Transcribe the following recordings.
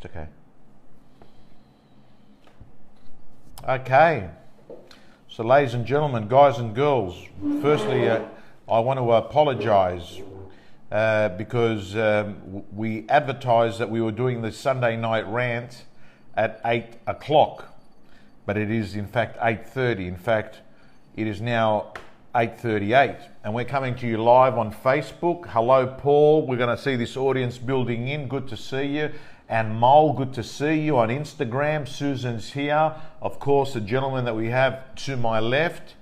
It's okay. Okay. So, ladies and gentlemen, guys and girls, firstly, I want to apologise because we advertised that we were doing the Sunday night rant at 8 o'clock, but it is in fact 8:30. In fact, it is now 8:38, and we're coming to you live on Facebook. Hello, Paul. We're going to see this audience building in. Good to see you. And Mole, good to see you on Instagram. Susan's here. Of course, the gentleman that we have to my left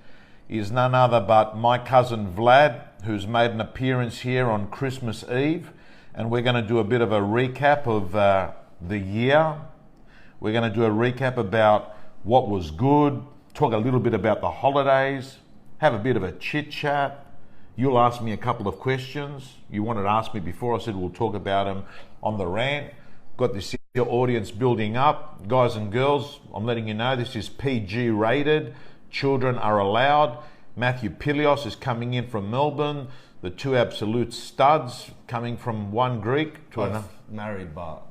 is none other but my cousin Vlad, who's made an appearance here on Christmas Eve. And we're going to do a bit of a recap of the year. We're going to do a recap about what was good, talk a little bit about the holidays, have a bit of a chit chat. You'll ask me a couple of questions. You wanted to ask me before. I said we'll talk about them on the rant. Got this audience building up. Guys and girls, I'm letting you know this is PG rated. Children are allowed. Matthew Pilios is coming in from Melbourne. The two absolute studs coming from one Greek to another. Married, but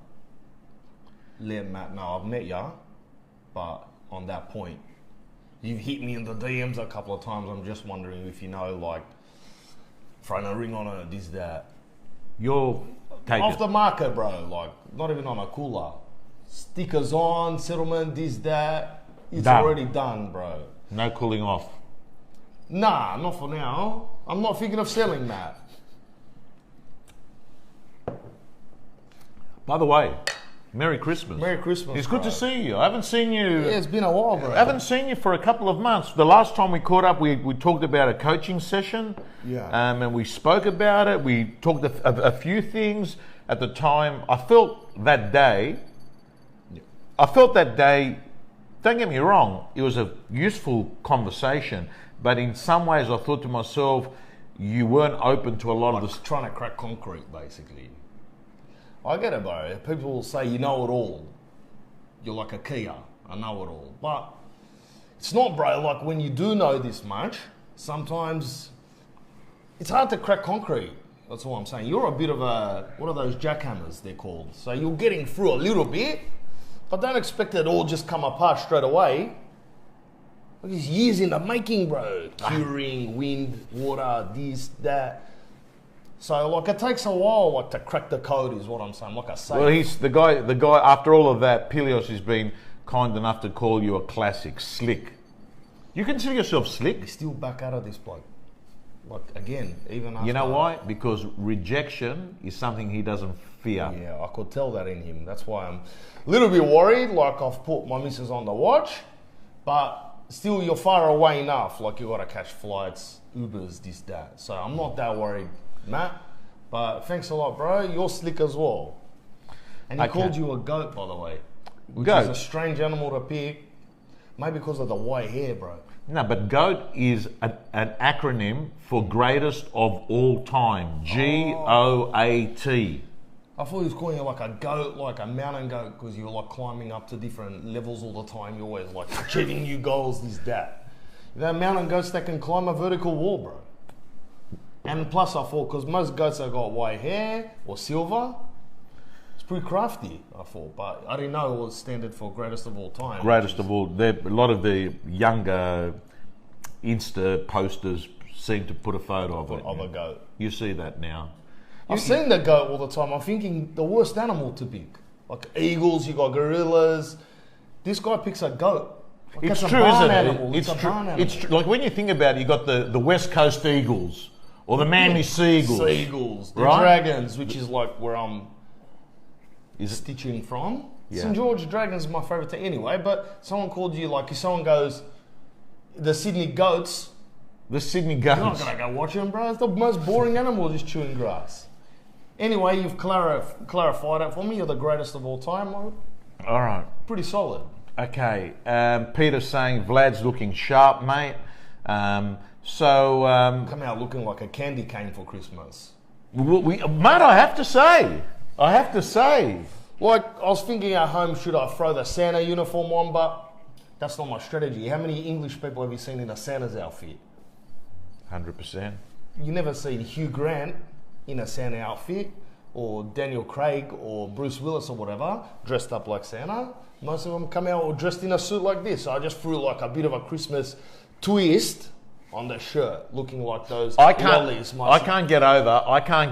Matt, no, I've met ya, but on that point, you've hit me in the DMs a couple of times. I'm just wondering if you know, like, throwing a ring on it, this, that. You're off the market, bro. Like, not even on a cooler. Stickers on, settlement, this, that. It's already done, bro. No cooling off. Nah, not for now. I'm not thinking of selling that. By the way, Merry Christmas. Merry Christmas. It's good to see you. I haven't seen you. Yeah, it's been a while, bro. I haven't seen you for a couple of months. The last time we caught up, we talked about a coaching session. Yeah. And we spoke about it. We talked a few things at the time. I felt that day. Don't get me wrong, it was a useful conversation. But in some ways, I thought to myself, you weren't open to a lot of this. Trying to crack concrete, basically. I get it, bro. People will say, you know it all. You're like a Kia. I know it all. But it's not, bro. Like, when you do know this much, sometimes it's hard to crack concrete. That's all I'm saying. You're a bit of a, what are those jackhammers they're called? So you're getting through a little bit, but don't expect it all just come apart straight away. It's years in the making, bro. Curing, wind, water, this, that. So, like, it takes a while, like, to crack the code is what I'm saying. Like I say. Well, he's the guy, after all of that, Pilios has been kind enough to call you a classic, slick. You consider yourself slick? He's still back out of this bloke. Like, again, even after... You know why? Because rejection is something he doesn't fear. Yeah, I could tell that in him. That's why I'm a little bit worried. Like, I've put my missus on the watch, but still, you're far away enough. Like, you got to catch flights, Ubers, this, that. So I'm not that worried, Matt. But thanks a lot, bro. You're slick as well. And he called you a goat, by the way. Which is a strange animal to pick. Maybe because of the white hair, bro. No, but GOAT is an acronym for greatest of all time. GOAT. I thought he was calling you like a goat, like a mountain goat, because you're like climbing up to different levels all the time. You're always like achieving new goals, this, that. They're mountain goats that can climb a vertical wall, bro. And plus I thought, because most goats have got white hair or silver, it's pretty crafty, I thought. But I didn't know it was standard for greatest of all time. Greatest of all. A lot of the younger Insta posters seem to put a photo of it. Of a goat. You see that now. I've seen the goat all the time. I'm thinking the worst animal to pick. Like eagles, you got gorillas. This guy picks a goat. Like It's a true, barn isn't animal. it? It's a barn animal. It's true. Like when you think about it, you got the West Coast Eagles or the Manly Seagulls. Seagulls. The right? Dragons, which is like where I'm stitching from. Yeah. St. George Dragons is my favourite team anyway, but someone called you, like if someone goes, the Sydney Goats. The Sydney You're not Goats. going to go watch them, bro. It's the most boring animal just chewing grass. Anyway, you've clarified it for me. You're the greatest of all time. All right. Pretty solid. Okay. Peter's saying Vlad's looking sharp, mate. Come out looking like a candy cane for Christmas. Mate, I have to say. Like, I was thinking at home, should I throw the Santa uniform on? But that's not my strategy. How many English people have you seen in a Santa's outfit? 100%. You never seen Hugh Grant in a Santa outfit, or Daniel Craig or Bruce Willis or whatever, dressed up like Santa. Most of them come out or dressed in a suit like this. So I just threw like a bit of a Christmas twist on the shirt, looking like those lollies. I can't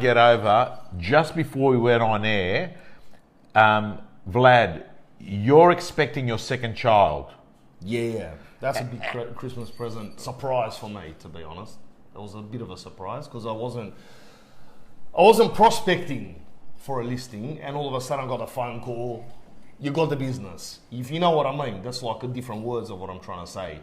get over, just before we went on air, Vlad, you're expecting your second child. Yeah, that's a big Christmas present surprise for me, to be honest. It was a bit of a surprise because I wasn't prospecting for a listing, and all of a sudden I got a phone call. You got the business. If you know what I mean, that's like a different words of what I'm trying to say.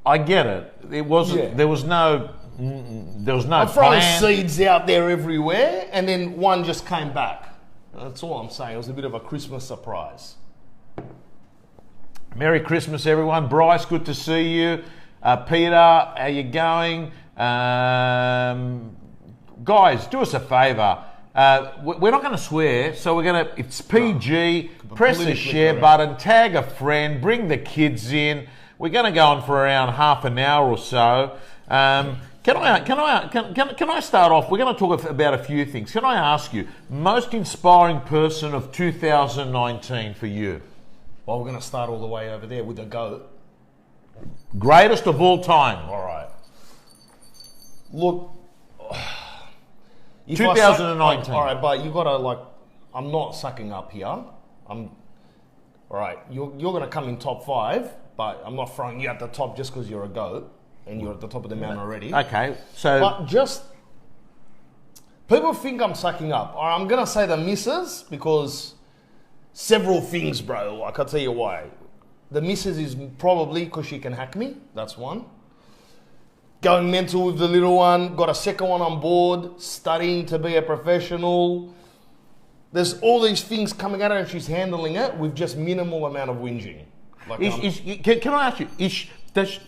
I get it. It wasn't. Yeah. There was no. I'm throwing seeds out there everywhere, and then one just came back. That's all I'm saying. It was a bit of a Christmas surprise. Merry Christmas, everyone. Bryce, good to see you. Peter, how you going? Guys, do us a favour. We're not going to swear, so we're going to. It's PG. Press the share button. Tag a friend. Bring the kids in. We're going to go on for around half an hour or so. Can I start off? We're going to talk about a few things. Can I ask you, most inspiring person of 2019 for you? Well, we're going to start all the way over there with the GOAT. Greatest of all time. All right. Look, 2019. All right, but you got to I'm not sucking up here. All right, you're going to come in top 5. But I'm not throwing you at the top just because you're a GOAT and you're at the top of the mountain already. Okay, so... But just... People think I'm sucking up. Or I'm going to say the missus because several things, bro. I'll tell you why. The missus is probably because she can hack me. That's one. Going mental with the little one. Got a second one on board. Studying to be a professional. There's all these things coming at her and she's handling it with just minimal amount of whinging. Can I ask you? Does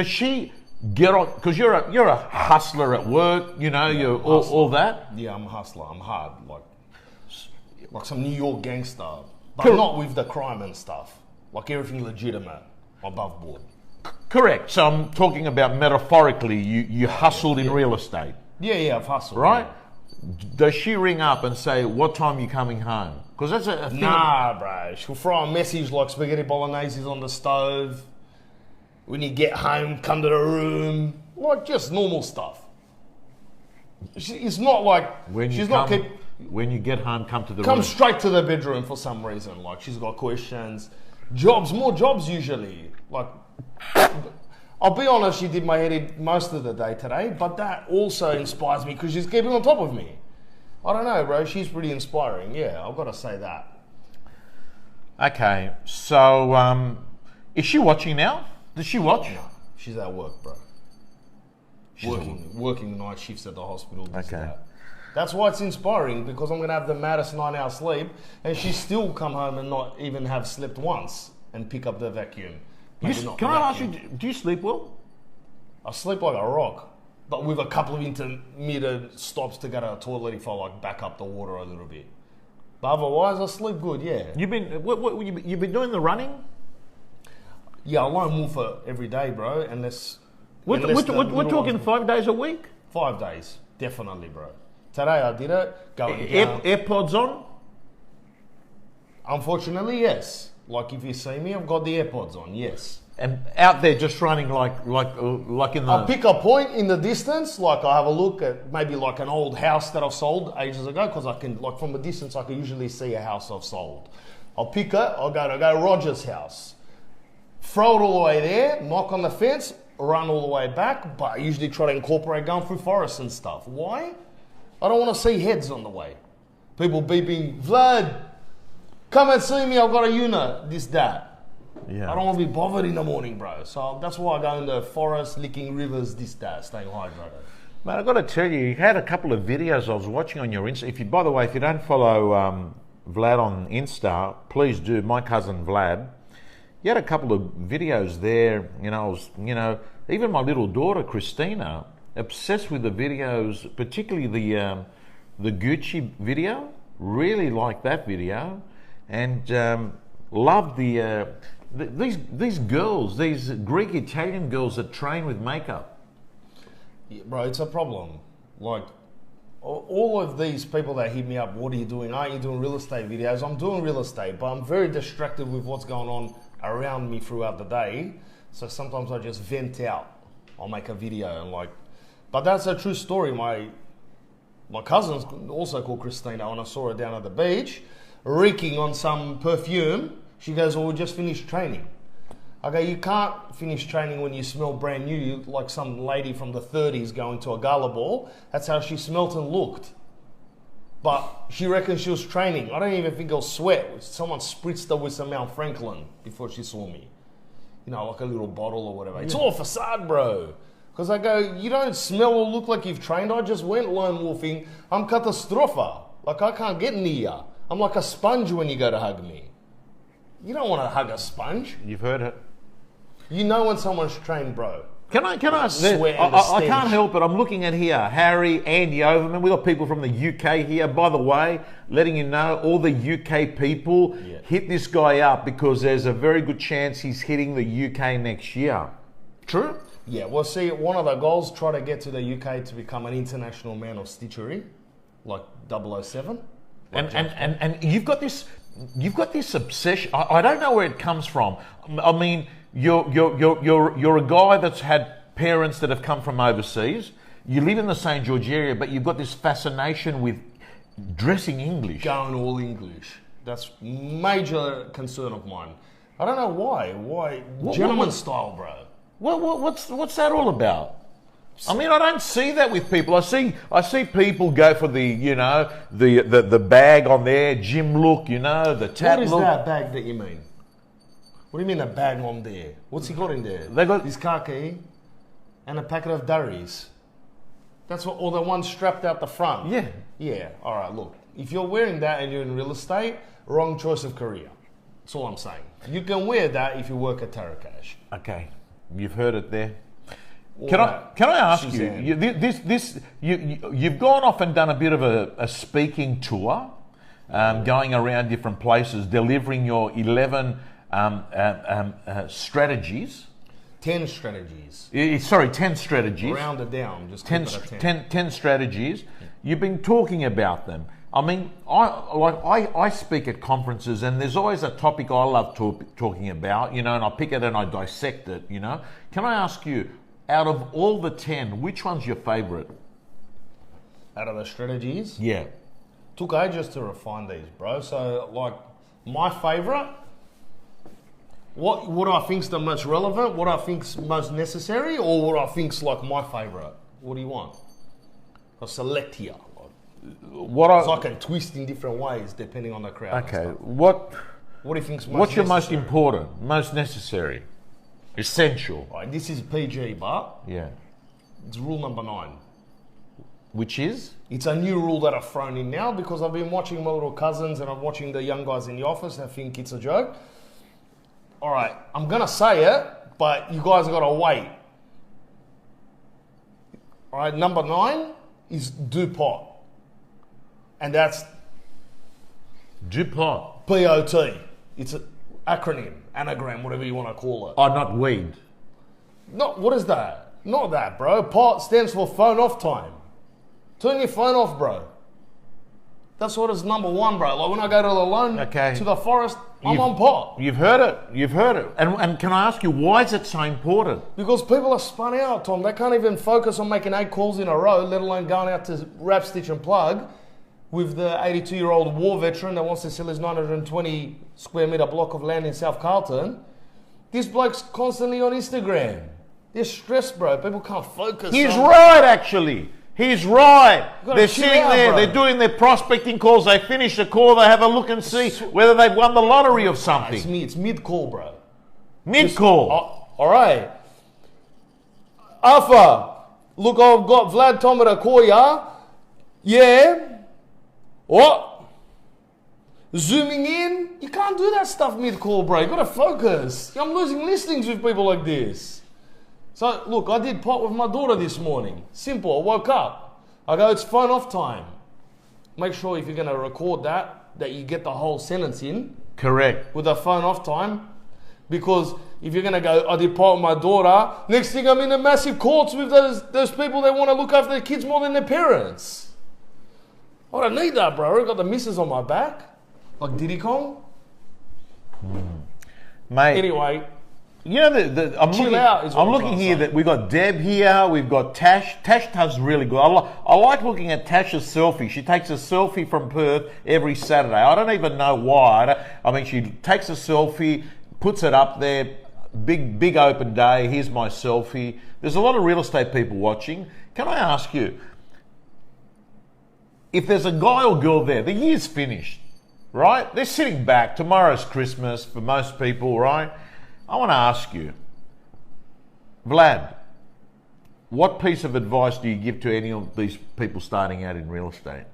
she get on? Because you're a hustler at work. You know, yeah, you're all that. Yeah, I'm a hustler. I'm hard, like some New York gangster, but not with the crime and stuff. Like everything legitimate, above board. Correct. So I'm talking about metaphorically. You hustled in real estate. Yeah, I've hustled. Right. Yeah. Does she ring up and say, "What time are you coming home?" Because that's a thing. Nah, bro. She'll throw a message like spaghetti bolognese is on the stove. When you get home, come to the room. Like just normal stuff. It's not like when you get home, come to the room. Come straight to the bedroom for some reason. Like she's got questions. More jobs usually. Like, I'll be honest, she did my head in most of the day today, but that also inspires me because she's keeping on top of me. I don't know, bro. She's pretty inspiring. Yeah, I've got to say that. Okay, so is she watching now? Does she watch? No, she's at work, bro. She's working night shifts at the hospital. Okay. That's why it's inspiring because I'm going to have the maddest 9-hour sleep and she still come home and not even have slept once and pick up the vacuum. Can I ask you, do you sleep well? I sleep like a rock, but with a couple of intermittent stops to go to the toilet if I back up the water a little bit. But otherwise, I sleep good, yeah. You've been doing the running? Yeah, I line wolfer every day, bro, We're talking 5 days a week? 5 days, definitely, bro. Today I did it, going down. AirPods on? Unfortunately, yes. Like if you see me, I've got the AirPods on, yes. And out there just running like in the... I pick a point in the distance, like I have a look at maybe like an old house that I've sold ages ago, because I can, like from a distance, I can usually see a house I've sold. I'll pick it, I'll go to Roger's house. Throw it all the way there, knock on the fence, run all the way back, but I usually try to incorporate going through forests and stuff. Why? I don't want to see heads on the way. People beeping, Vlad, come and see me, I've got a unit, this, that. Yeah. I don't want to be bothered in the morning, bro. So that's why I go in the forest, licking rivers, this, that, staying hydrated. Man, I've got to tell you, you had a couple of videos I was watching on your Insta. By the way, if you don't follow Vlad on Insta, please do. My cousin Vlad. You had a couple of videos there. Even my little daughter Christina, obsessed with the videos, particularly the Gucci video. Really liked that video, and loved these girls, these Greek Italian girls that train with makeup. Yeah, bro, it's a problem. Like, all of these people that hit me up, what are you doing? Aren't you doing real estate videos? I'm doing real estate, but I'm very distracted with what's going on around me throughout the day. So sometimes I just vent out. I'll make a video and like, but that's a true story. My cousin's also called Christina. When I saw her down at the beach, reeking on some perfume, she goes, "Oh, we just finished training." I go, "You can't finish training when you smell brand new. You're like some lady from the 30s going to a gala ball." That's how she smelt and looked. But she reckons she was training. I don't even think it was sweat. Someone spritzed her with some Mount Franklin before she saw me. You know, like a little bottle or whatever. It's all facade, bro. Because I go, "You don't smell or look like you've trained. I just went lone wolfing. I'm catastrophe. Like I can't get near you. I'm like a sponge when you go to hug me." You don't want to hug a sponge. You've heard it. You know when someone's trained, bro. Can I? I can't help it. I'm looking at here, Harry, Andy Overman. We've got people from the UK here. By the way, letting you know, all the UK people, hit this guy up because there's a very good chance he's hitting the UK next year. True? Yeah, well, see, one of the goals, try to get to the UK to become an international man of stitchery, like 007. And you've got this obsession. I don't know where it comes from. I mean, you're a guy that's had parents that have come from overseas. You live in the St. George area, but you've got this fascination with dressing English. Going all English. That's major concern of mine. I don't know why. Gentleman style, bro. What's that all about? I mean, I don't see that with people. I see people go for the bag on their gym look, the tat look. What is that bag that you mean? What do you mean a bag on there? What's he got in there? They got his car key and a packet of durries. That's what, or the one strapped out the front. Yeah. Yeah. All right. Look, if you're wearing that and you're in real estate, wrong choice of career. That's all I'm saying. You can wear that if you work at Tarot Cash. Okay, you've heard it there. Can I ask you've gone off and done a bit of a speaking tour, going around different places, delivering your 11 strategies. 10 strategies. 10 strategies. Round it down, just 10 strategies. You've been talking about them. I mean, I speak at conferences, and there's always a topic I love talking about, and I pick it and I dissect it, Can I ask you, out of all the 10, which one's your favourite? Out of the strategies? Yeah. Took ages to refine these, bro. So, like, my favourite, what I think's the most relevant, what I think's most necessary, or what I think's like my favourite? What do you want? I'll select here. So I can twist in different ways depending on the crowd. Okay. What do you think's most What's your most necessary? important, most necessary, essential? Right, this is PG, but Yeah. it's rule number 9. Which is? It's a new rule that I've thrown in now because I've been watching my little cousins and I'm watching the young guys in the office and I think it's a joke. All right, I'm going to say it, but you guys got to wait. All right, number 9 is do pot. And that's DuPont. POT. It's an acronym, anagram, whatever you want to call it. Oh, not weed. Not, what is that? Not that, bro. POT stands for phone off time. Turn your phone off, bro. That's what is number 1, bro. Like when I go to the forest, I'm on pot. You've heard it. And can I ask you, why is it so important? Because people are spun out, Tom. They can't even focus on making 8 calls in a row, let alone going out to wrap, stitch and plug with the 82-year-old war veteran that wants to sell his 920 square metre block of land in South Carlton. This bloke's constantly on Instagram. They're stressed, bro. People can't focus. He's right, actually. He's right. They're chill sitting out, there, bro. they're doing their prospecting calls, they finish the call, they have a look and see whether they've won the lottery of something. It's mid-call, bro. Mid-call. All right. Alpha, look, I've got Vlad Tomer to call ya. Yeah. What? Zooming in? You can't do that stuff mid-call, bro. You gotta focus. I'm losing listings with people like this. So, look, I did pot with my daughter this morning. Simple. I woke up. I go, it's phone off time. Make sure if you're gonna record that you get the whole sentence in. Correct. With a phone off time. Because if you're going to go, I did pot with my daughter, next thing I'm in a massive courts with those people that want to look after their kids more than their parents. I don't need that, bro. I got the missus on my back. Like Diddy Kong. Mate. Anyway. You know, I'm looking here that we've got Deb here, we've got Tash. Tash does really good. I like looking at Tash's selfie. She takes a selfie from Perth every Saturday. I don't even know why. I mean, she takes a selfie, puts it up there, big open day, here's my selfie. There's a lot of real estate people watching. Can I ask you, if there's a guy or girl there, the year's finished, right? They're sitting back, tomorrow's Christmas for most people, right? I want to ask you, Vlad, what piece of advice do you give to any of these people starting out in real estate?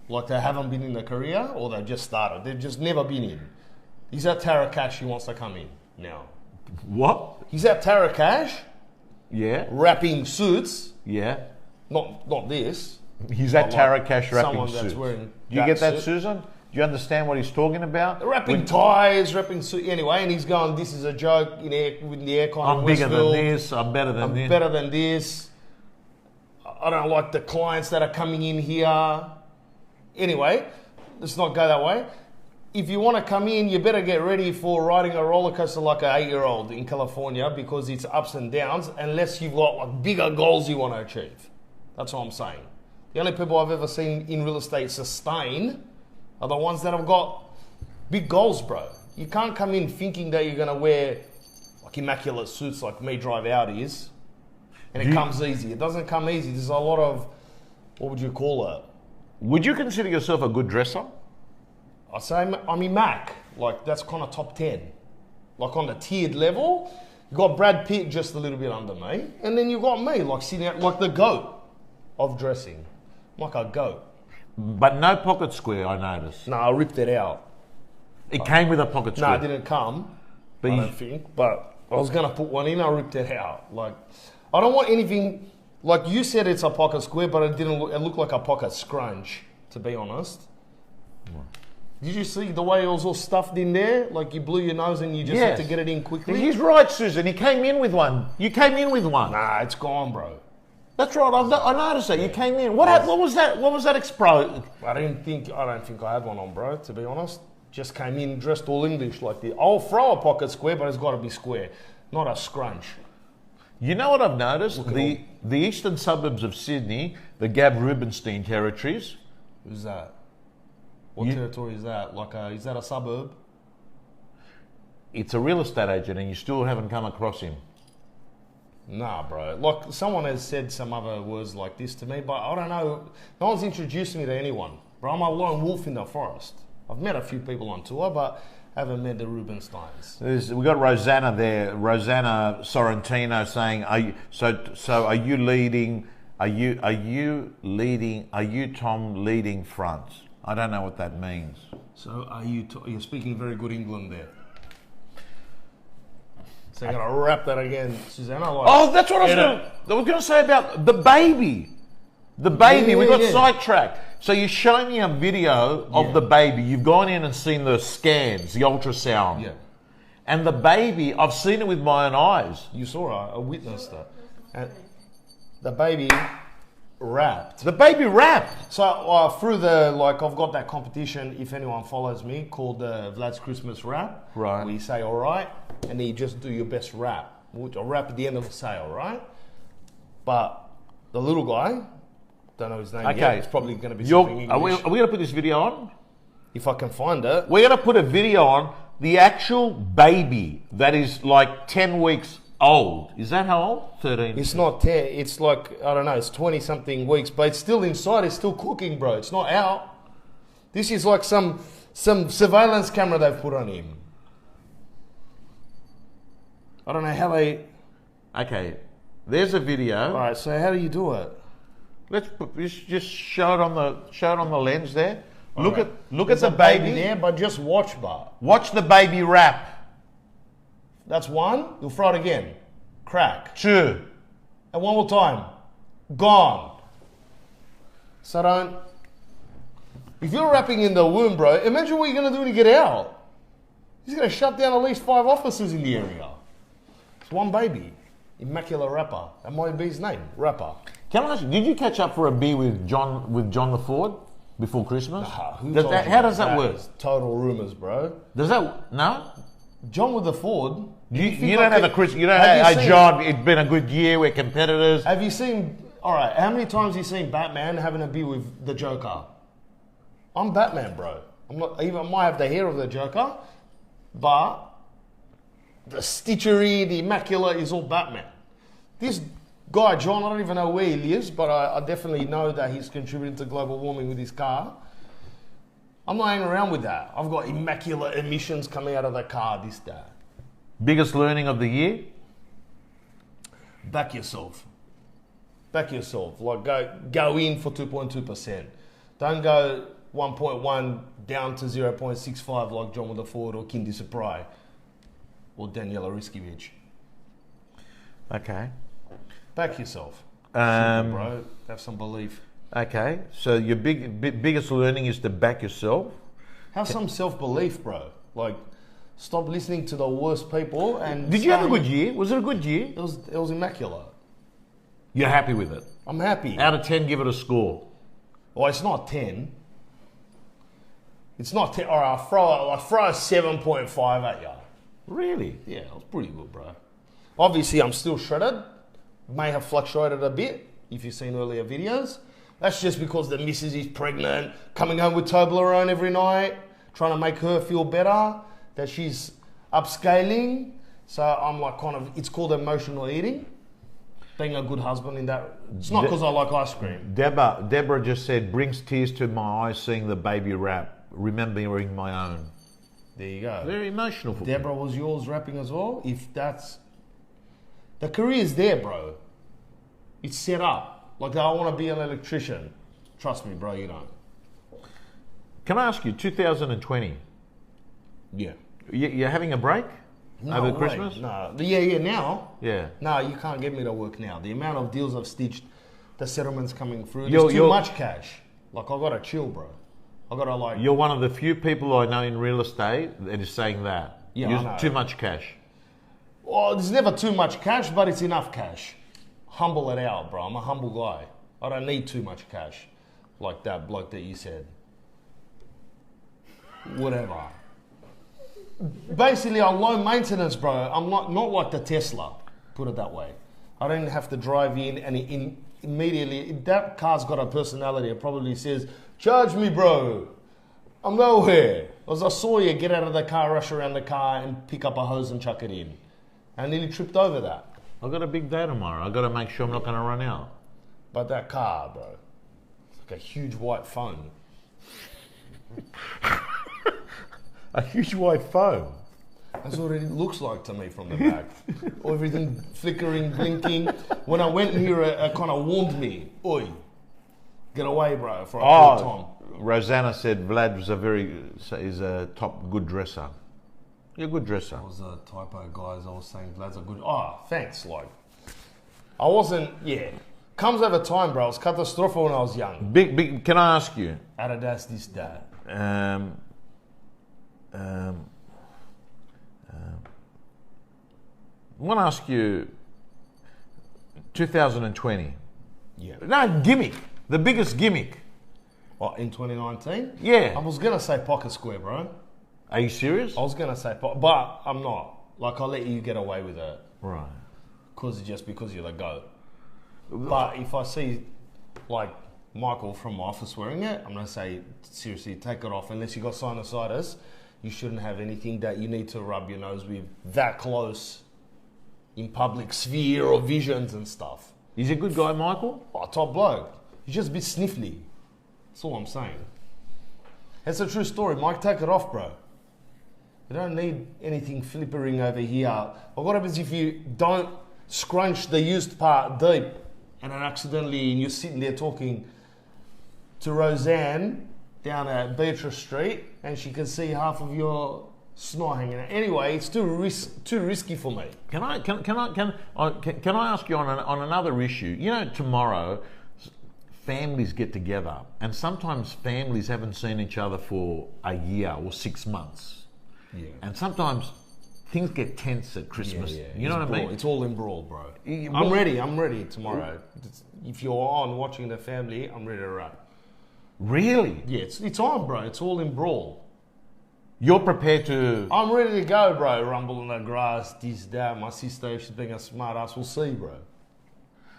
Like they haven't been in the career or they just started? They've just never been in. He's at Tara Cash, he wants to come in now. What? He's at Tara Cash. Yeah. Wrapping suits. Yeah. Not this. He's at Tara Cash wrapping suits. That's wearing do you get that, suit? Susan? Do you understand what he's talking about? Wrapping ties, wrapping suit. Anyway, and he's going, this is a joke with the aircon. I'm bigger than this. I'm better than this. I'm better than this. I don't like the clients that are coming in here. Anyway, let's not go that way. If you want to come in, you better get ready for riding a roller coaster like an 8-year-old in California because it's ups and downs unless you've got like bigger goals you want to achieve. That's what I'm saying. The only people I've ever seen in real estate sustain are the ones that have got big goals, bro. You can't come in thinking that you're going to wear like immaculate suits like me drive Audis and it comes easy. It doesn't come easy. There's a lot of, what would you call it? Would you consider yourself a good dresser? I say I'm in Mac. Like that's kind of top 10. Like on the tiered level, you got Brad Pitt just a little bit under me. And then you got me like sitting out like the GOAT of dressing. I'm like a GOAT. But no pocket square, I noticed. No, I ripped it out. It came with a pocket square? No, it didn't come. But I don't think. But I was going to put one in, I ripped it out. Like, I don't want anything, like you said it's a pocket square, but it didn't look, it looked like a pocket scrunch, to be honest. What? Did you see the way it was all stuffed in there? Like you blew your nose and you just had to get it in quickly? He's right, Susan. He came in with one. You came in with one. Nah, it's gone, bro. That's right. I noticed that. You came in. What was that? What was that explode? I don't think I had one on, bro, to be honest. Just came in dressed all English like the. I'll throw a pocket square, but it's got to be square, not a scrunch. You know what I've noticed? The eastern suburbs of Sydney, the Gab Rubenstein territories. Who's that? What territory is that? Like, is that a suburb? It's a real estate agent, and you still haven't come across him. Nah, bro. Like, someone has said some other words like this to me, but I don't know. No one's introduced me to anyone. Bro, I'm a lone wolf in the forest. I've met a few people on tour, but haven't met the Rubensteins. We got Rosanna there. Rosanna Sorrentino saying, "Are you leading? Are you Tom leading front?" I don't know what that means. So you're speaking very good England there. So I'm going to wrap that again, Susanna. Like, that's what I was going to say about the baby. The baby, we got sidetracked. So you're showing me a video of the baby. You've gone in and seen the scans, the ultrasound. Yeah. And the baby, I've seen it with my own eyes. You saw it, I witnessed it. And the baby wrapped. The baby wrapped. So through I've got that competition, if anyone follows me, called Vlad's Christmas Wrap. Right. Where you say, all right, and then you just do your best wrap. Which I'll wrap at the end of the sale, right? But the little guy, don't know his name yet. It's probably going to be something English. Are we going to put this video on? If I can find it. We're going to put a video on the actual baby that is like 10 weeks old. Is that how old? 13? It's not 10. It's like, I don't know, it's 20-something weeks. But it's still inside. It's still cooking, bro. It's not out. This is like some surveillance camera they've put on him. I don't know how they... Okay. There's a video. All right, so how do you do it? Let's just show it on the lens there. Look at There's the baby there, but just watch, Watch the baby wrap. That's one. You'll throw it again. Crack. 2. And one more time. Gone. So don't. If you're wrapping in the womb, bro, imagine what you're gonna do when you get out. He's gonna shut down at least 5 offices in the area. It's one baby. Immaculate Rapper. That might be his name. Rapper. Can I ask you, did you catch up for a beer with John the Ford? before Christmas? Who Does told that, you how does that that work? is total rumors, bro. Does that no? John with the Ford. You don't have a Christmas. You don't Have have. you Hey, seen- John, it's been a good year. We're competitors. Have you seen? All right, how many times have you seen Batman having a beer with the Joker? I'm Batman, bro. I'm not even. I might have the hair of the Joker, but the stitchery, the immaculate is all Batman. This guy, John, I don't even know where he lives, but I definitely know that he's contributing to global warming with his car. I'm not hanging around with that. I've got immaculate emissions coming out of the car, this, that. Biggest learning of the year? Back yourself. Back yourself. Like go in for 2.2%. Don't go 1.1 down to 0.65 like John with the Ford or Kindy Surprise or Daniela Riskevich. Okay. Back yourself. Um, Simple, bro. Have some belief. Okay. So your biggest learning is to back yourself. Have some self-belief, bro. Like, stop listening to the worst people and... Did you have a good year? Was it a good year? It was immaculate. You're happy with it? I'm happy. Out of 10, give it a score. Well, it's not 10. It's not 10. All right, I'll throw a 7.5 at you. Really? Yeah, it was pretty good, bro. Obviously, I'm still shredded. May have fluctuated a bit, if you've seen earlier videos. That's just because the missus is pregnant, coming home with Toblerone every night, trying to make her feel better, that she's upscaling. So I'm like it's called emotional eating. Being a good husband in that. It's not because I like ice cream. Deborah just said, brings tears to my eyes seeing the baby rap, remembering my own. There you go. Very emotional for me. Deborah, was yours rapping as well? If that's... The career's there, bro. It's set up. Like, I want to be an electrician. Trust me, bro, you don't. Can I ask you, 2020, Yeah. you're having a break over way. Christmas? No. Yeah, now. Yeah. No, you can't get me to work now. The amount of deals I've stitched, the settlements coming through, You're- there's too you're- much cash. Like, I got to chill, bro. I got to, like... You're one of the few people I know in real estate that is saying that. Yeah, Use I know. too much cash. Well, there's never too much cash, but it's enough cash. Humble it out, bro. I'm a humble guy. I don't need too much cash. Like that bloke that you said. Whatever. Basically, I'm low maintenance, bro. I'm not like the Tesla, put it that way. I don't have to drive in and immediately, if that car's got a personality, it probably says, charge me, bro. I'm nowhere. As I saw you get out of the car, rush around the car and pick up a hose and chuck it in. I nearly tripped over that. I've got a big day tomorrow. I've got to make sure I'm not going to run out. But that car, bro, it's like a huge white phone. A huge white phone. That's what it looks like to me from the back. Everything flickering, blinking. When I went here, it kind of warned me. Oi, get away, bro, for a short time. Rosanna said Vlad is a top good dresser. You're a good dresser. That was a typo, guys. I was saying Vlad's a good... Oh, thanks, like. I wasn't... Yeah. Comes over time, bro. I was catastrophic when I was young. Big. Can I ask you? Adidas, this, that. I want to ask you 2020. Yeah. No, gimmick. The biggest gimmick. What, in 2019? Yeah. I was going to say Pocket Square, bro. Are you serious? I was going to say but I'm not. Like, I'll let you get away with it. Right. Just because you're the GOAT. But if I see, like, Michael from my office wearing it, I'm going to say, seriously, take it off. Unless you got sinusitis, you shouldn't have anything that you need to rub your nose with that close in public sphere or visions and stuff. He's a good guy, Michael? Oh, top bloke. He's just a bit sniffly. That's all I'm saying. It's a true story. Mike, take it off, bro. You don't need anything flippering over here. What happens if you don't scrunch the used part deep and then accidentally you're sitting there talking to Roseanne down at Beatrice Street and she can see half of your snot hanging out. Anyway, it's too risky for me. Can I ask you on another issue? You know, tomorrow families get together, and sometimes families haven't seen each other for a year or 6 months. Yeah. And sometimes things get tense at Christmas. Yeah. You know what I mean? It's all in brawl, bro. Well, I'm ready tomorrow. If you're on watching the family, I'm ready to rap. Really? Yeah, it's on, bro. It's all in brawl. You're prepared to... I'm ready to go, bro. Rumble in the grass, this, that. My sister, if she's being a smart ass, we'll see, bro.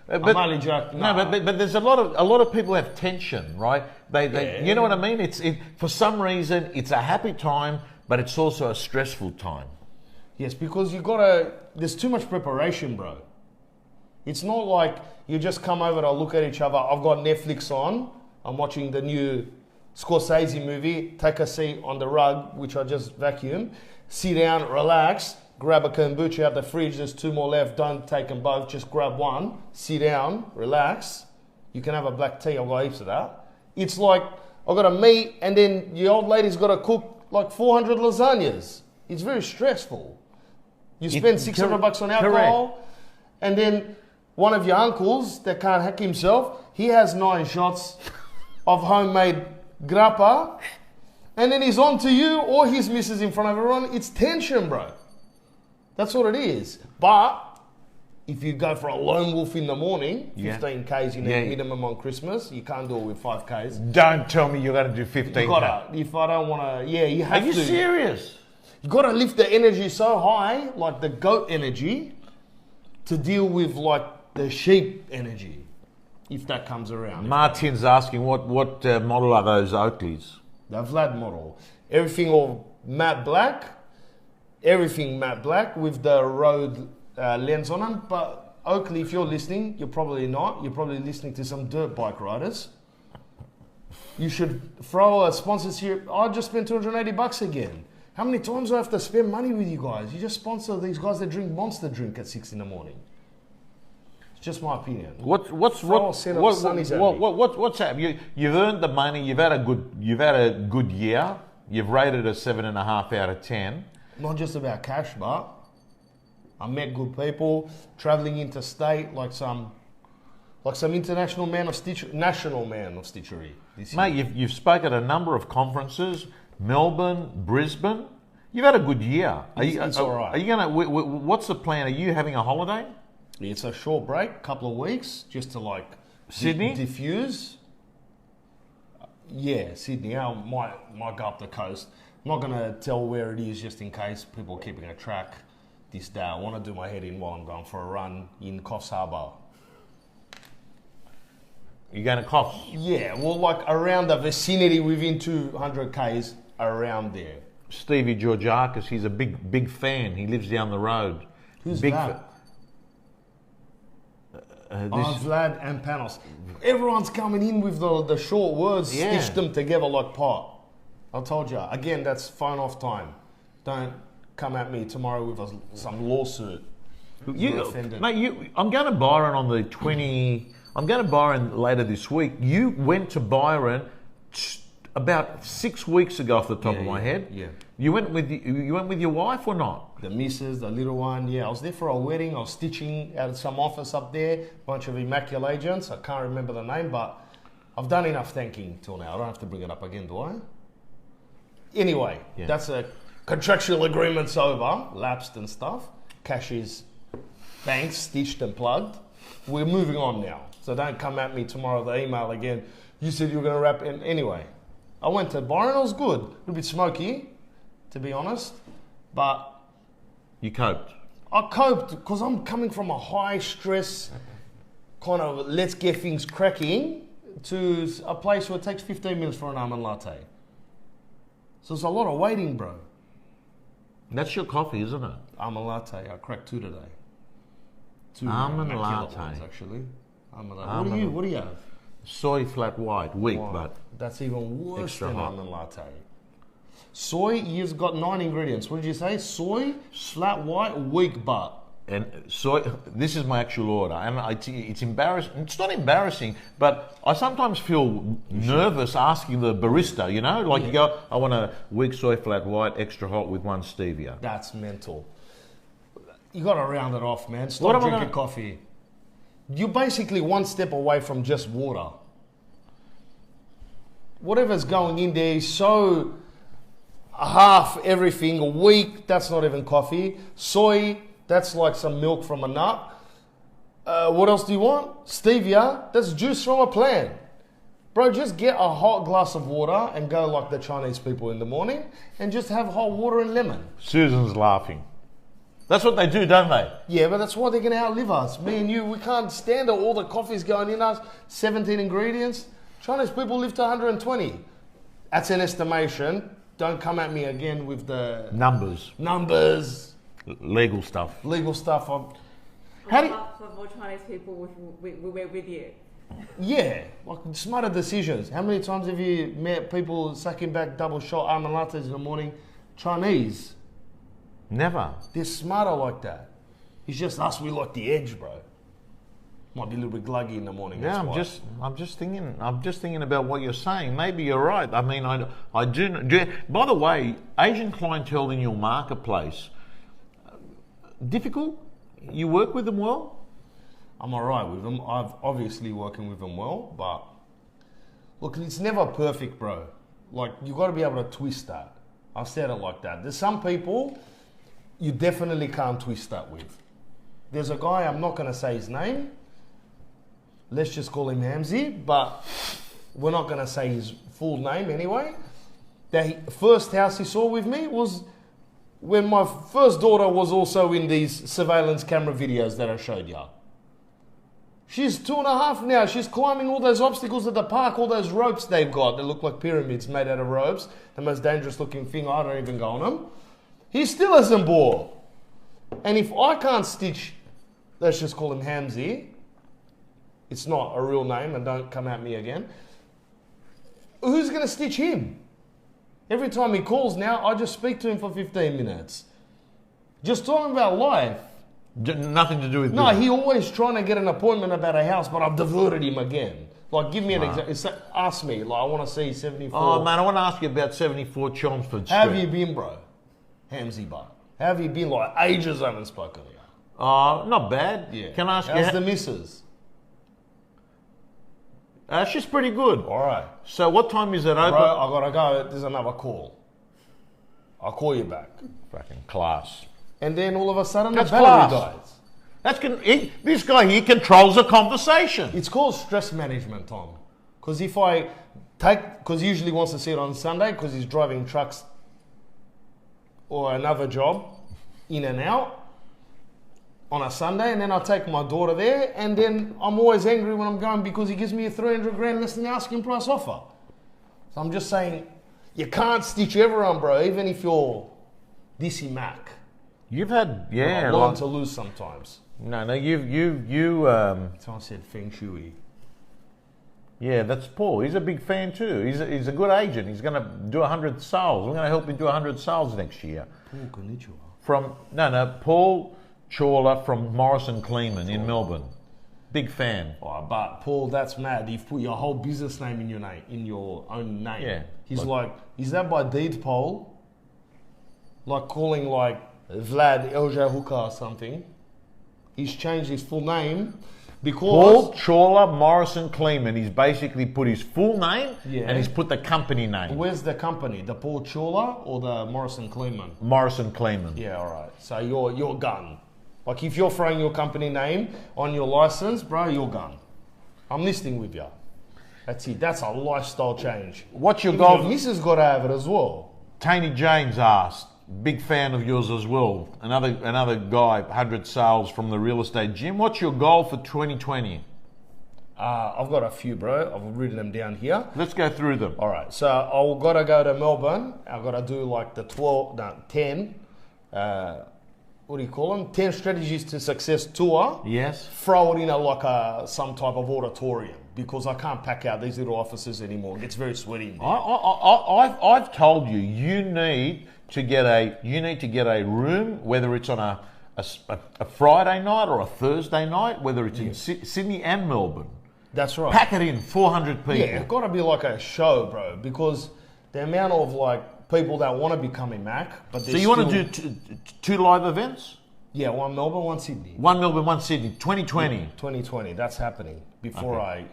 But, I'm only joking. No, but there's a lot of people have tension, right? They you know what I mean? For some reason it's a happy time, but it's also a stressful time. Yes, because there's too much preparation, bro. It's not like you just come over to look at each other. I've got Netflix on. I'm watching the new Scorsese movie. Take a seat on the rug, which I just vacuumed. Sit down, relax. Grab a kombucha out the fridge. There's 2 more left. Don't take them both. Just grab one. Sit down. Relax. You can have a black tea. I've got heaps of that. It's like I've got a meat, and then the old lady's got to cook like 400 lasagnas. It's very stressful. You spend $600 on alcohol, and then one of your uncles that can't hack himself, he has 9 shots of homemade grappa, and then he's on to you or his missus in front of everyone. It's tension, bro. That's what it is. But if you go for a lone wolf in the morning, 15 Ks you need minimum on Christmas. You can't do it with 5 Ks. Don't tell me you're going to do 15. You gotta, if I don't want to, you have to. Are you serious? You got to lift the energy so high, like the goat energy, to deal with like the sheep energy, if that comes around. Martin's asking what model are those Oakleys? The Vlad model. Everything all matte black. Everything matte black with the road lens on them. But Oakley, if you're listening, you're probably not. You're probably listening to some dirt bike riders. You should throw a sponsorship. I just spent $280 again. How many times do I have to spend money with you guys? You just sponsor these guys that drink Monster drink at 6 in the morning. It's just my opinion. What's happened? You've earned the money. You've had a good year. You've rated a 7.5 out of 10. Not just about cash, but I met good people, traveling interstate like some international man of stitchery, national man of stitchery. Mate, you've spoken at a number of conferences, Melbourne, Brisbane. You've had a good year. It's all right. Are you gonna? What's the plan? Are you having a holiday? It's a short break, couple of weeks, just to like Sydney diffuse. Yeah, Sydney. I might go up the coast. I'm not gonna tell where it is, just in case people are keeping a track. This day, I want to do my head in while I'm going for a run in Coffs Harbour. You're going to Coffs? Yeah, well, like around the vicinity, within 200 Ks, around there. Stevie Georgiakis, he's a big fan. He lives down the road. Who's that? Vlad and Panos. Everyone's coming in with the short words, stitched them together like pot. I told you, again, that's phone off time. Don't come at me tomorrow with some lawsuit. Mate, I'm going to Byron on the 20... I'm going to Byron later this week. You went to Byron about 6 weeks ago off the top of my head. Yeah. You went with your wife or not? The missus, the little one, I was there for a wedding. I was stitching at some office up there. Bunch of immaculate agents. I can't remember the name, but I've done enough thanking till now. I don't have to bring it up again, do I? Anyway, that's a contractual agreement's over, lapsed and stuff. Cash is banked, stitched and plugged. We're moving on now. So don't come at me tomorrow, the email again. You said you were going to wrap in. Anyway, I went to Byron. It was good. A little bit smoky, to be honest. But you coped? I coped because I'm coming from a high stress kind of let's get things cracking to a place where it takes 15 minutes for an almond latte. So it's a lot of waiting, bro. That's your coffee, isn't it? Almond latte. I cracked 2 today. 2 almond latte ones, actually. What do you have? Soy flat white, weak, but that's even worse than hot. almond latte. Soy, you've got 9 ingredients. What did you say? Soy, flat white, weak, but. And soy. This is my actual order, and it's embarrassing. It's not embarrassing, but I sometimes feel nervous asking the barista. You know, like you go, I want a weak soy flat white, extra hot with 1 stevia. That's mental. You got to round it off, man. Stop drinking coffee. You're basically 1 step away from just water. Whatever's going in there is so half everything. Weak, that's not even coffee. Soy, that's like some milk from a nut. What else do you want? Stevia, that's juice from a plant. Bro, just get a hot glass of water and go like the Chinese people in the morning and just have hot water and lemon. Susan's laughing. That's what they do, don't they? Yeah, but that's why they're going to outlive us. Me and you, we can't stand it. All the coffee's going in us, 17 ingredients. Chinese people live to 120. That's an estimation. Don't come at me again with the... Numbers. Legal stuff. Legal stuff. How do you... For more Chinese people, we're with you. Yeah, like smarter decisions. How many times have you met people sucking back double shot almond lattes in the morning? Chinese. Never. They're smarter like that. It's just us, we like the edge, bro. Might be a little bit gluggy in the morning. Yeah, I'm just thinking about what you're saying. Maybe you're right. I mean, I do. By the way, Asian clientele in your marketplace, difficult? You work with them well? I'm alright with them. I've obviously working with them well, but look, it's never perfect, bro. Like, you got to be able to twist that. I've said it like that. There's some people you definitely can't twist that with. There's a guy, I'm not going to say his name. Let's just call him Hamzy, but we're not going to say his full name anyway. The first house he saw with me was when my first daughter was also in these surveillance camera videos that I showed you. She's 2.5 now. She's climbing all those obstacles at the park, all those ropes they've got that look like pyramids made out of ropes. The most dangerous looking thing, I don't even go on them. He still hasn't bought. And if I can't stitch, let's just call him Hamzy, it's not a real name and don't come at me again, who's going to stitch him? Every time he calls now, I just speak to him for 15 minutes. Just talking about life. Nothing to do with No, he always trying to get an appointment about a house, but I've diverted him again. Like, give me an example. Ask me. Like, I want to see 74. Oh, man, I want to ask you about 74 Chelmsford Street. How have you been, bro? Hamzy, bro. How have you been? Like, ages I haven't spoken to you. Not bad. Yeah. Can I ask How's you? the missus? She's pretty good. All right. So what time is it open? Bro, I got to go. There's another call. I'll call you back. Fucking class. And then all of a sudden, That's the battery class. dies. This guy here controls the conversation. It's called stress management, Tom. Because if I take, because he usually wants to see it on Sunday because he's driving trucks or another job in and out on a Sunday, and then I take my daughter there, and then I'm always angry when I'm going because he gives me a 300 grand less than the asking price offer. So I'm just saying, you can't stitch everyone, bro, even if you're DC Mac. You've had, I learn to lose sometimes. No, Someone said Feng Shui. yeah, that's Paul. He's a big fan too. He's a good agent. He's going to do 100 sales. We're going to help him do 100 sales next year. Paul Konnichiwa. Paul Chawla from Morrison Kleeman in Melbourne. Big fan. Oh, but Paul, that's mad. You've put your whole business name in your name, in your own name. Yeah. He's like, is that by deed, Paul? Like calling like Vlad Eljahuka or something. He's changed his full name because Paul Chawla Morrison Kleeman. He's basically put his full name and he's put the company name. Where's the company? The Paul Chawla or the Morrison Kleeman? Morrison Kleeman. Yeah, all right. So you're gone. Like if you're throwing your company name on your license, bro, you're gone. I'm listening with you. That's it. That's a lifestyle change. What's your Even goal? your missus got to have it as well. Taney James asked. Big fan of yours as well. Another guy, 100 sales from the real estate gym. What's your goal for 2020? I've got a few, bro. I've written them down here. Let's go through them. All right. So I've got to go to Melbourne. I've got to do like the 10. What do you call them? 10 strategies to success tour. Yes. Throw it in some type of auditorium because I can't pack out these little offices anymore. It gets very sweaty in there. I've told you, you need to get a room, whether it's on a Friday night or a Thursday night, whether it's in Sydney and Melbourne. That's right. Pack it in, 400 people. Yeah, it's got to be like a show, bro, because the amount of like people that want to become a Mac, but so you want to do two live events? Yeah, one Melbourne, one Sydney. One Melbourne, one Sydney, 2020. Yeah, 2020, that's happening before I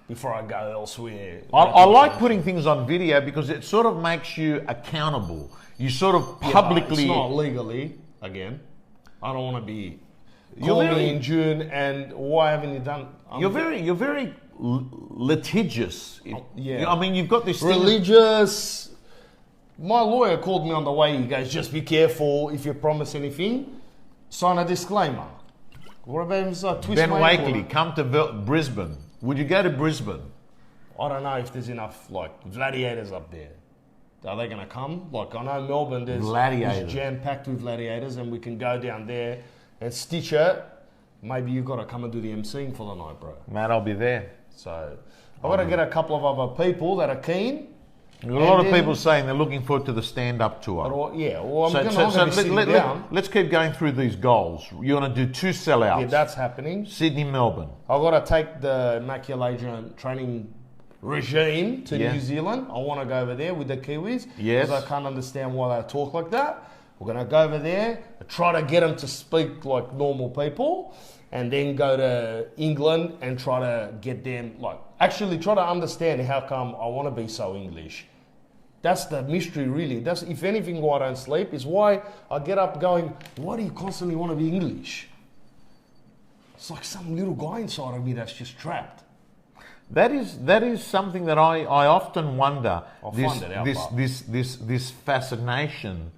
go elsewhere. I like putting things on video because it sort of makes you accountable. You sort of publicly... It's not legally, again. I don't want to be calling me in June and why haven't you done... You're very litigious. Yeah. I mean, you've got this thing. Religious. My lawyer called me on the way. He goes, just be careful if you promise anything. Sign a disclaimer. What about if I twist Ben my Wakely, ankle? come to Brisbane. Would you go to Brisbane? I don't know if there's enough gladiators up there. Are they going to come? I know Melbourne, there's jam-packed with gladiators, and we can go down there and stitch it. Maybe you've got to come and do the emceeing for the night, bro. Mate, I'll be there. So I've got to get a couple of other people that are keen. A lot of people saying they're looking forward to the stand-up tour. I'm going to be sitting down. Let's keep going through these goals. You want to do 2 sellouts. Yeah, that's happening. Sydney, Melbourne. I've got to take the immaculate training regime to New Zealand. I want to go over there with the Kiwis. Yes. Because I can't understand why they talk like that. We're going to go over there, try to get them to speak like normal people, and then go to England and try to get them, actually try to understand how come I want to be so English. That's the mystery, really. That's, if anything, why I don't sleep, is why I get up going, why do you constantly want to be English? It's like some little guy inside of me that's just trapped. That is something that I often wonder. I'll find it out. This fascination,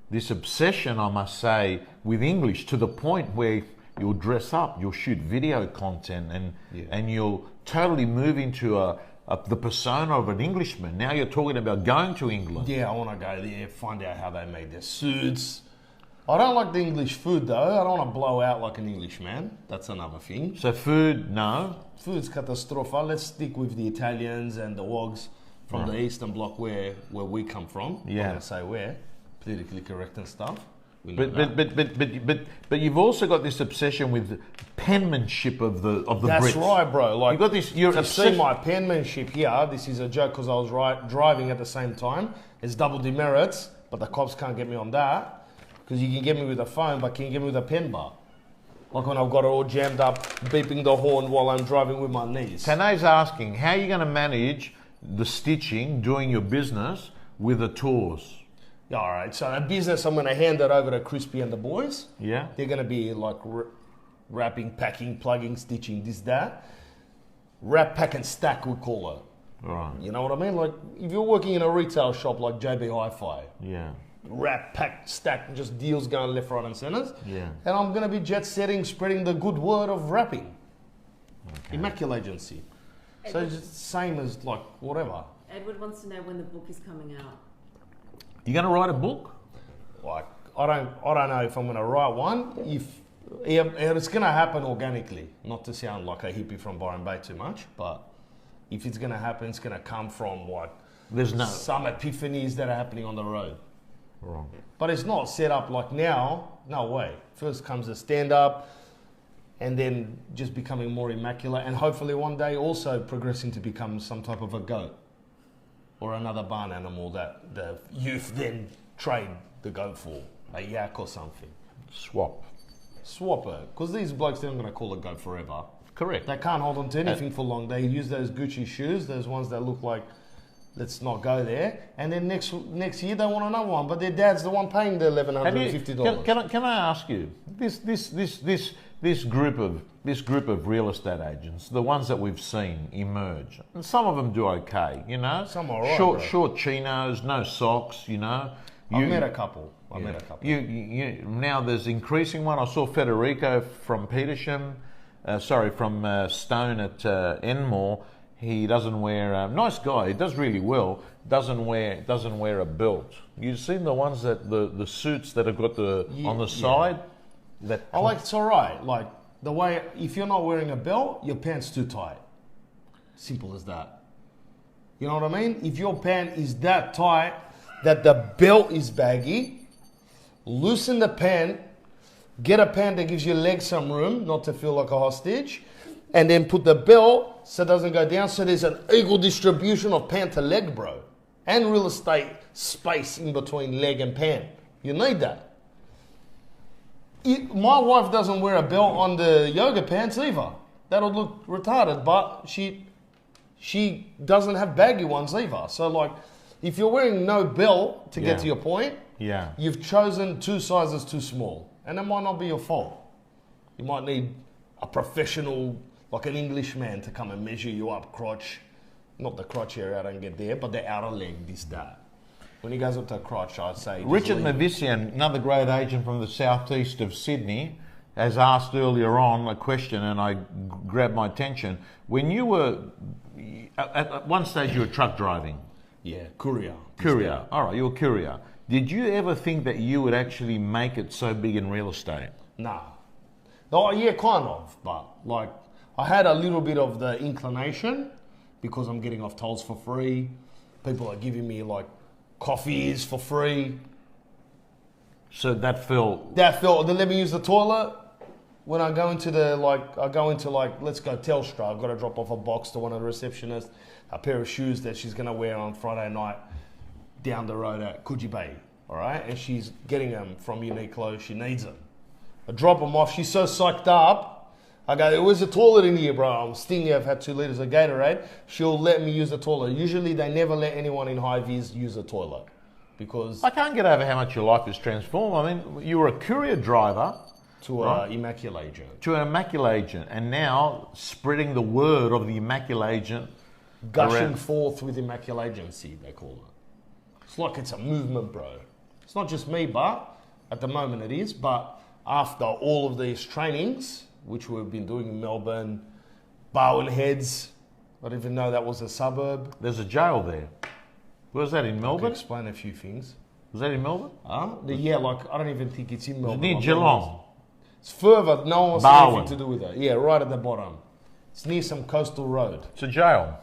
this obsession, I must say, with English, to the point where you'll dress up, you'll shoot video content, and you'll totally move into the persona of an Englishman. Now you're talking about going to England. Yeah, I want to go there, find out how they made their suits. I don't like the English food though. I don't want to blow out like an Englishman. That's another thing. So food, no. Food's catastrophe. Let's stick with the Italians and the Wogs from the Eastern Bloc where we come from. Yeah. I'm going to say where. Politically correct and stuff. But you've also got this obsession with penmanship of the Brits. That's right, bro. You've got this. You're see my penmanship here. This is a joke because I was driving at the same time. It's double demerits, but the cops can't get me on that because you can get me with a phone, but can you get me with a pen bar? Like when I've got it all jammed up, beeping the horn while I'm driving with my knees. Tane's asking, how are you going to manage the stitching, doing your business with the tours? Yeah, all right, so that business, I'm going to hand it over to Crispy and the boys. Yeah. They're going to be like wrapping, packing, plugging, stitching, this, that. Wrap, pack, and stack, we call it. Right. You know what I mean? Like, if you're working in a retail shop like JB Hi-Fi. Yeah. Wrap, pack, stack, just deals going left, right, and centers. Yeah. And I'm going to be jet setting, spreading the good word of wrapping. Okay. Immaculate agency. So it's just the same as like whatever. Edward wants to know when the book is coming out. You going to write a book? Like I don't know if I'm going to write one. It's going to happen organically. Not to sound like a hippie from Byron Bay too much, but if it's going to happen, it's going to come from some epiphanies that are happening on the road. Wrong. But it's not set up like now. No way. First comes the stand up, and then just becoming more immaculate, and hopefully one day also progressing to become some type of a goat or another barn animal that the youth then trade the goat for, a yak or something. Swap it, because these blokes, they're not going to call it goat forever. Correct. They can't hold on to anything for long. They use those Gucci shoes, those ones that look like, let's not go there. And then next year they want another one, but their dad's the one paying the $1,150. Can I ask you, this group of real estate agents, the ones that we've seen emerge, and some of them do okay, you know. Some are right, short chinos, no socks, you know. I've met a couple. Now there's increasing one. I saw Federico from Petersham, from Stone at Enmore. He doesn't wear. Nice guy. He does really well. Doesn't wear a belt. You've seen the ones that the suits that have got on the side. That it's all right. Like the way, if you're not wearing a belt, your pants too tight. Simple as that. You know what I mean? If your pant is that tight that the belt is baggy, loosen the pant. Get a pant that gives your legs some room, not to feel like a hostage. And then put the belt so it doesn't go down, so there's an equal distribution of pant to leg, bro. And real estate space in between leg and pant. You need that. My wife doesn't wear a belt on the yoga pants either. That'll look retarded, but she doesn't have baggy ones either. So like, if you're wearing no belt to get to your point, you've chosen 2 sizes too small. And that might not be your fault. You might need a professional, like an Englishman to come and measure you up, crotch, not the crotch area, I don't get there, but the outer leg, this, that. When he goes up to crotch, I'd say... Richard Mavisian, another great agent from the southeast of Sydney, has asked earlier on a question, and I grabbed my attention. When you were, at one stage you were truck driving. Yeah, courier. Courier, all right, you were courier. Did you ever think that you would actually make it so big in real estate? Nah. Oh, yeah, kind of, but like, I had a little bit of the inclination because I'm getting off tolls for free. People are giving me like coffees for free. So that felt... They let me use the toilet. When I go into let's go Telstra, I've got to drop off a box to one of the receptionists, a pair of shoes that she's going to wear on Friday night down the road at Coogee Bay, all right? And she's getting them from Uniqlo, she needs them. I drop them off, she's so psyched up. I go, where's the toilet in here, bro? I'm stingy, I've had 2 litres of Gatorade. She'll let me use the toilet. Usually they never let anyone in high-vis use the toilet because... I can't get over how much your life has transformed. I mean, you were a courier driver... To an immaculate agent. To an immaculate agent. And now spreading the word of the immaculate agent. Gushing forth with immaculate agency, they call it. It's like it's a movement, bro. It's not just me, but at the moment it is. But after all of these trainings, which we've been doing in Melbourne, Bowen Heads, I didn't even know that was a suburb. There's a jail there. Where's that, in Melbourne? I can explain a few things. Was that in Melbourne? Yeah, like I don't even think it's in Melbourne. Near Geelong. It's further, no one wants Barwon. anything to do with it. Yeah, right at the bottom. It's near some coastal road. It's a jail.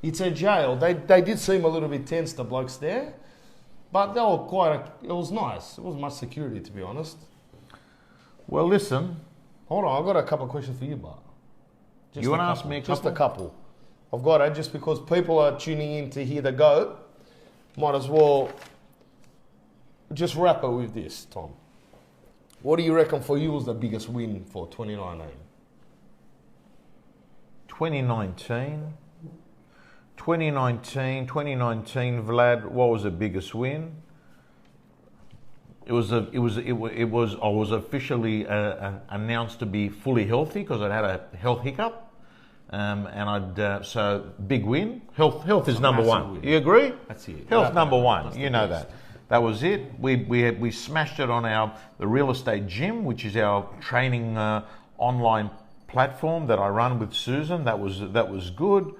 It's a jail. They did seem a little bit tense, the blokes there. But they were it was nice. It wasn't much security, to be honest. Well, listen. Hold on, I've got a couple of questions for you, Bart. You want to ask me a couple? Just a couple. I've got it just because people are tuning in to hear the goat. Might as well just wrap it with this, Tom. What do you reckon for you was the biggest win for 2019? 2019, Vlad, what was the biggest win? I was officially announced to be fully healthy because I'd had a health hiccup. So big win. Health is number one. Win. You agree? That's it. Health number one. You know that. That was it. We smashed it on the real estate gym, which is our training online platform that I run with Susan. That was good.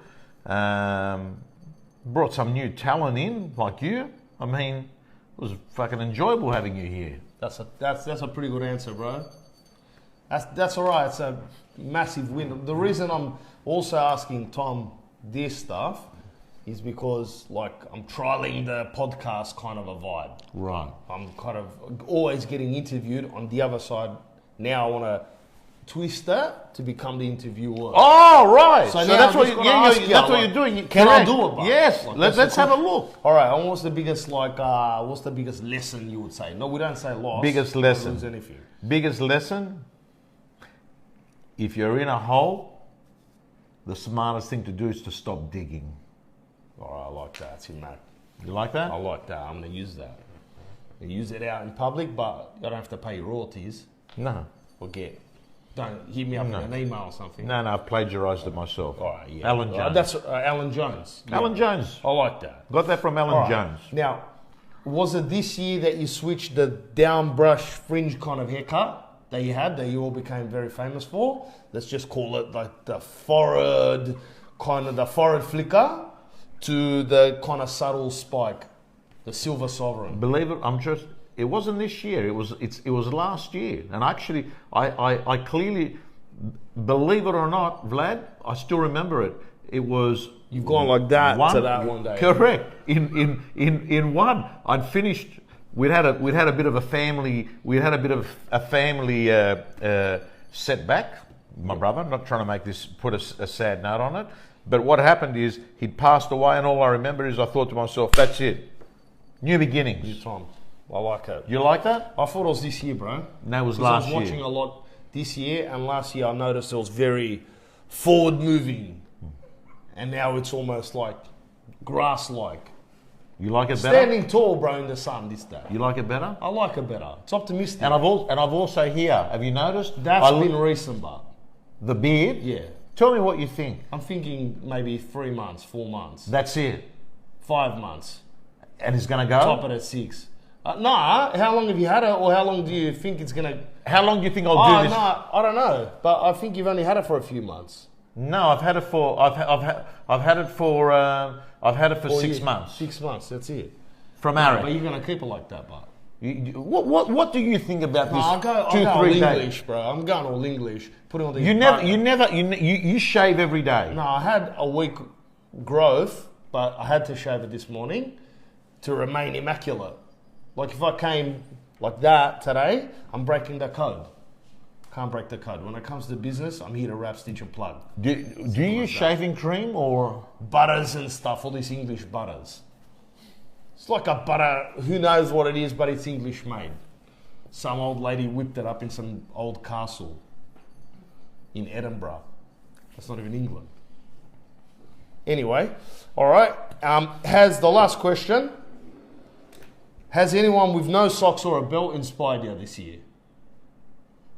Brought some new talent in, like you. I mean, it was fucking enjoyable having you here. That's a pretty good answer, bro. That's all right. It's a massive win. The reason I'm also asking Tom this stuff is because, like, I'm trialing the podcast kind of a vibe. Right. I'm kind of always getting interviewed. On the other side, now I want to twist that to become the interviewer. Oh, right. So now that's I'm what just you, gonna ask you, that's what like, you're doing. Can I Correct. do it, bro? Yes. Like, let's have a look. All right. And what's the biggest, what's the biggest lesson you would say? No, we don't say loss. Biggest lesson. Lose anything. Biggest lesson. If you're in a hole, the smartest thing to do is to stop digging. All right, I like that. It's in that. You like that? I like that. I'm going to use that. You use it out in public, but I don't have to pay royalties. No. Don't hit me up in an email or something. No, I've plagiarised it myself. All right, yeah. Alan Jones. That's Alan Jones. Yeah. Alan Jones. I like that. Got that from Alan All right. Jones. Now, was it this year that you switched the down brush fringe kind of haircut that you had, that you all became very famous for? Let's just call it like the forehead flicker to the kind of subtle spike, the silver sovereign. Believe it, it wasn't this year. It was last year. And actually, I clearly, believe it or not, Vlad, I still remember it. It was. You've gone like that to that one day. Correct. In one, I'd finished. We'd had a bit of a family. We had a bit of a family setback. My brother. I'm not trying to put a sad note on it. But what happened is he'd passed away, and all I remember is I thought to myself, "That's it, new beginnings." New time. I like it. You like that? I thought it was this year, bro. No, it was last year. I was watching a lot this year, and last year I noticed it was very forward moving, and now it's almost like grass-like. You like it better? Standing tall, bro, in the sun this day. You like it better? I like it better. It's optimistic. And I've also here. Have you noticed? That's been recent, but the beard. yeah, Tell me what you think. I'm thinking maybe 3 months, 4 months, That's it. 5 months. And it's going to go? Top it at 6. Nah, how long have you had it, or how long do you think it's gonna? How long do you think I'll do this? No, I don't know, but I think you've only had it for a few months. No, I've had it for I've had it for 6 months. 6 months, that's it. From But Arik. you're gonna keep it like that, but. What do you think about this? I'll go 2-3 all days? English, bro. I'm going all English. Putting all these. You shave every day. No, I had a week growth, but I had to shave it this morning to remain immaculate. Like if I came like that today, I'm breaking the code. Can't break the code. When it comes to business, I'm here to wrap, stitch and plug. Do you use shaving cream or butters and stuff, all these English butters? It's like a butter, who knows what it is, but it's English made. Some old lady whipped it up in some old castle in Edinburgh. That's not even England. Anyway, all right. Has the last question. Has anyone with no socks or a belt inspired you this year?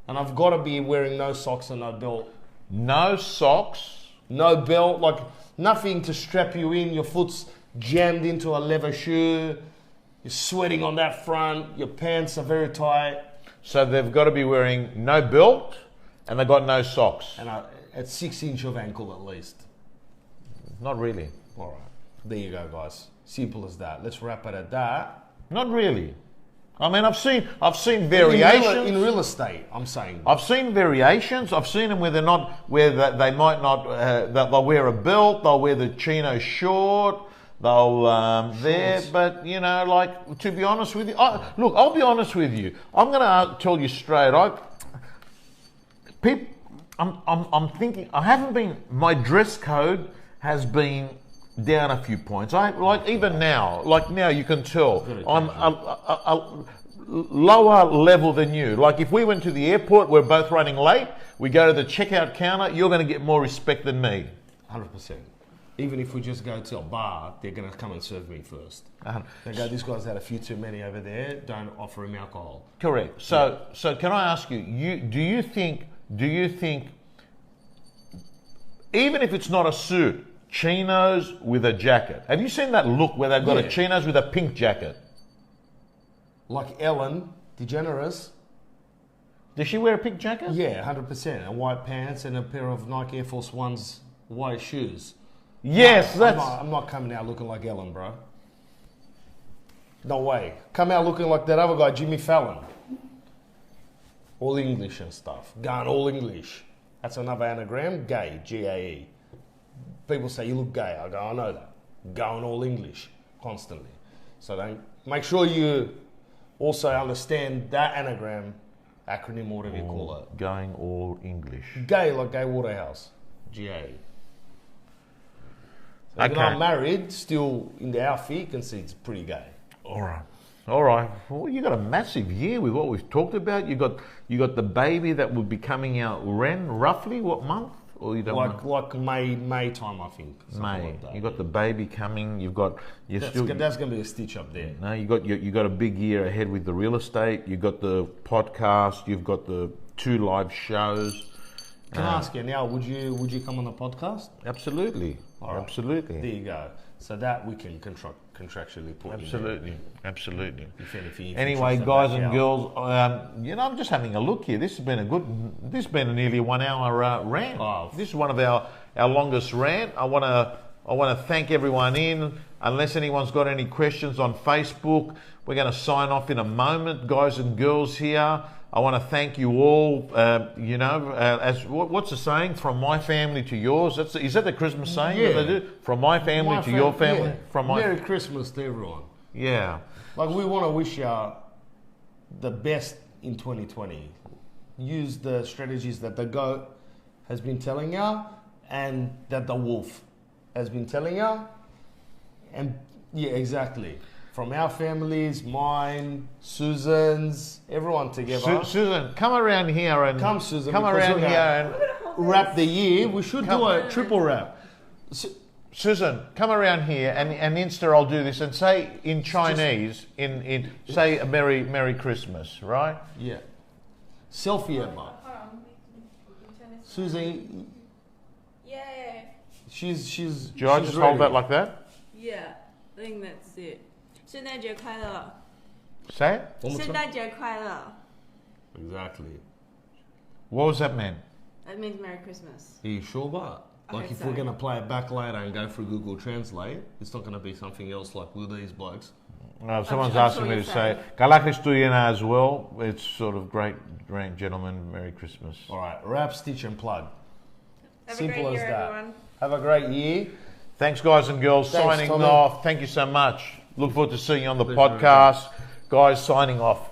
And I've got to be wearing no socks and no belt. no socks? No belt, like nothing to strap you in. Your foot's jammed into a leather shoe. You're sweating on that front. Your pants are very tight. So they've got to be wearing no belt and they've got no socks. And at 6 inch of ankle at least. Not really. All right. There you go, guys. Simple as that. Let's wrap it at that. Not really. I mean, I've seen variations in real estate. I'm saying. I've seen variations. I've seen them where they might not. That they'll wear a belt. They'll wear the chino short. They'll but you know, like to be honest with you, look, I'll be honest with you. I'm going to tell you straight. I'm thinking. I haven't been. My dress code has been down a few points. Even now you can tell I'm a lower level than you. Like if we went to the airport, we're both running late. We go to the checkout counter. You're going to get more respect than me. 100%. Even if we just go to a bar, they're going to come and serve me first. They go, this guy's had a few too many over there. Don't offer him alcohol. Correct. So can I ask you? Do you think even if it's not a suit, chinos with a jacket? Have you seen that look where they've got a chinos with a pink jacket? Like Ellen DeGeneres. Does she wear a pink jacket? Yeah, 100%. And white pants and a pair of Nike Air Force Ones white shoes. Yes, no, I'm not coming out looking like Ellen, bro. No way. Come out looking like that other guy, Jimmy Fallon. All English and stuff. Going all English. That's another anagram. Gay, G-A-E. People say, you look gay. I go, I know that. Going all English constantly. So don't make sure you also understand that anagram, acronym, whatever you call it. Going all English. Gay, like Gay Waterhouse. G-A-E. So Okay. even though I'm married, still in the outfit, you can see it's pretty gay. All right. Well, you got a massive year with what we've talked about. You got the baby that will be coming out roughly what month? Or you don't like May time, I think. May. Like that. You got the baby coming. That's going to be a stitch up there. No, you got a big year ahead with the real estate. You got the podcast. You've got the 2 live shows. Can I ask you now? Would you come on the podcast? Absolutely. All right. Absolutely. There you go. So that we can contractually put. Absolutely. If anything. Anyway, guys and girls, I'm just having a look here. This has been a nearly 1 hour rant. Oh. This is one of our longest rant. I want to thank everyone in. Unless anyone's got any questions on Facebook, we're going to sign off in a moment, guys and girls here. I want to thank you all. As what's the saying? From my family to yours. Is that the Christmas saying that they do? From my family to your family. Yeah. Merry Christmas to everyone. Yeah. Like we want to wish you the best in 2020. Use the strategies that the goat has been telling you, and that the wolf has been telling you. And yeah, exactly. From our families, mine, Susan's, everyone together. Susan, come around here and come, Susan. Come around here and wrap the year. We should do a triple wrap. Susan, come around here and Insta. I'll do this and say in Chinese, say a Merry Christmas, right? Yeah. Selfie, Emma. Susan. She's. Do I just hold that like that? Yeah, I think that's it. 圣诞节快乐. Say it. One more 圣 time. 诞节快乐. Exactly. What was that mean? That means Merry Christmas. Are you sure about? Like Okay, if sorry. we're gonna play it back later and go through Google Translate, it's not gonna be something else like with these blokes. No, someone's I'm asking sure me to you're say saying. Galakis Tuyena as well. It's sort of great, gentlemen. Merry Christmas. All right, wrap, stitch, and plug. Have Simple a great as year, that. everyone. Have a great year. Thanks, guys and girls. Thanks, Signing Tommy. off. Thank you so much. Look forward to seeing you on the Pleasure. podcast. Guys, signing off.